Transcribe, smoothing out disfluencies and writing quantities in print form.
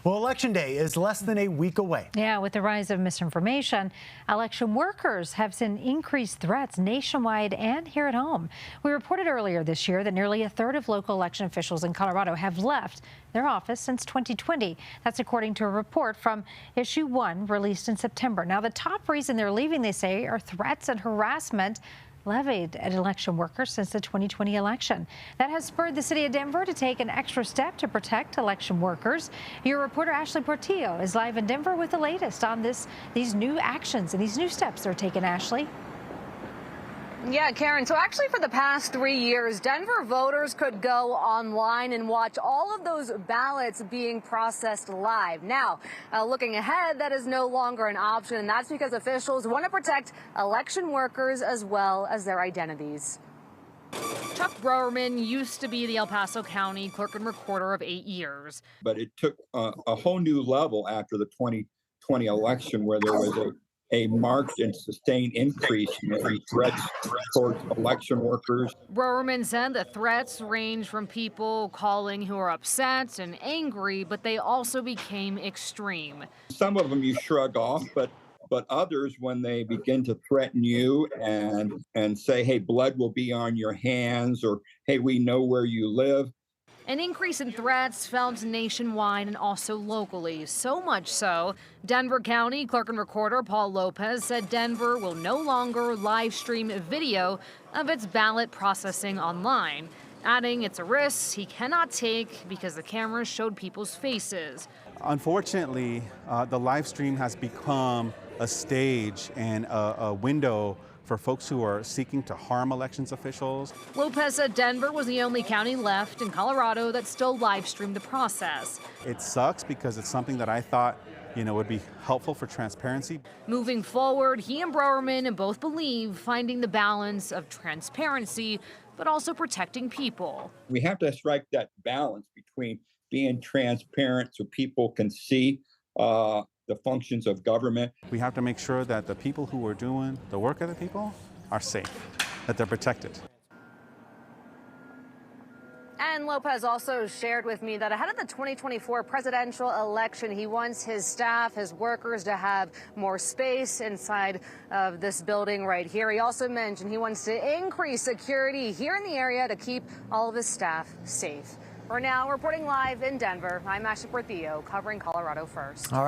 Well, Election Day is less than a week away. Yeah, with the rise of misinformation, election workers have seen increased threats nationwide and here at home. We reported earlier this year that nearly a third of local election officials in Colorado have left their office since 2020. That's according to a report from Issue 1 released in September. Now, the top reason they're leaving, they say, are threats and harassment levied at election workers since the 2020 election. That has spurred the city of Denver to take an extra step to protect election workers. Your reporter Ashley Portillo is live in Denver with the latest on these new actions and these new steps they're taking. Ashley. Yeah, Karen. So actually for the past 3 years, Denver voters could go online and watch all of those ballots being processed live. Now, looking ahead, that is no longer an option, and that's because officials want to protect election workers as well as their identities. Chuck Browerman used to be the El Paso County clerk and recorder of 8 years. But it took a whole new level after the 2020 election, where there was a marked and sustained increase in threats towards election workers. Browerman said the threats range from people calling who are upset and angry, but they also became extreme. Some of them you shrug off, but others, when they begin to threaten you and say, hey, blood will be on your hands, or hey, we know where you live. An increase in threats felt nationwide and also locally, so much so, Denver County Clerk and Recorder Paul Lopez said Denver will no longer live stream video of its ballot processing online, adding it's a risk he cannot take because the cameras showed people's faces. Unfortunately, the live stream has become a stage and a window for folks who are seeking to harm elections officials. Lopez said Denver was the only county left in Colorado that still live streamed the process. It sucks because it's something that I thought, would be helpful for transparency. Moving forward, he and Browerman both believe finding the balance of transparency, but also protecting people. We have to strike that balance between being transparent so people can see the functions of government. We have to make sure that the people who are doing the work of the people are safe, that they're protected. And Lopez also shared with me that ahead of the 2024 presidential election, he wants his staff, his workers to have more space inside of this building right here. He also mentioned he wants to increase security here in the area to keep all of his staff safe. For now, reporting live in Denver, I'm Ashley Portillo, covering Colorado First. All right.